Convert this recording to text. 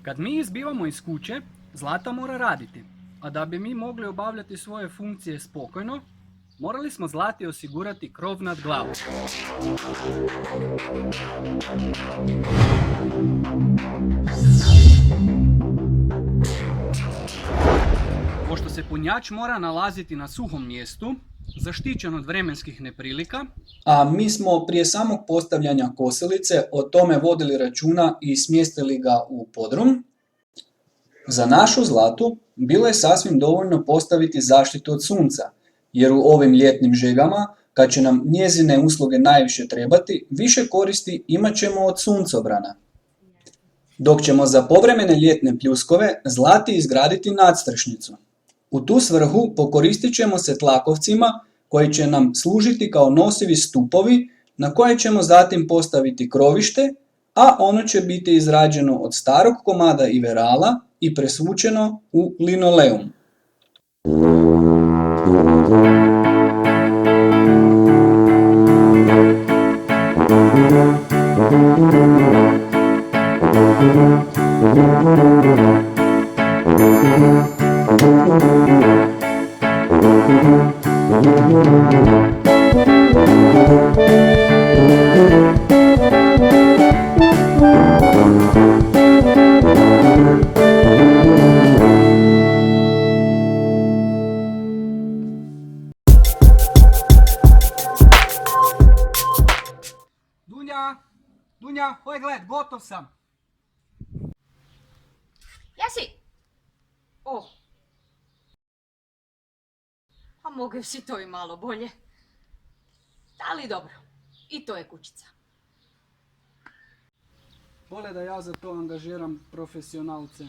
Kad mi izbivamo iz kuće, Zlata mora raditi, a da bi mi mogli obavljati svoje funkcije spokojno, morali smo Zlati osigurati krov nad glavom. Pošto se punjač mora nalaziti na suhom mjestu, zaštićen od vremenskih neprilika, A mi smo prije samog postavljanja kosilice o tome vodili računa i smjestili ga u podrum. Za našu Zlatu bilo je sasvim dovoljno postaviti zaštitu od sunca, jer u ovim ljetnim žegama, kad će nam njezine usluge najviše trebati, više koristi imat ćemo od suncobrana. Dok ćemo za povremene ljetne pljuskove Zlati izgraditi nadstrešnicu. U tu svrhu pokoristit ćemo se tlakovcima koji će nam služiti kao nosivi stupovi na koje ćemo zatim postaviti krovište, a ono će biti izrađeno od starog komada iverala i presvučeno u linoleum. Dunja, hoj gled, gotov sam. Jesi? Pa mogao si to i malo bolje. Ali dobro, i to je kućica. Bolje da ja za to angažiram profesionalce.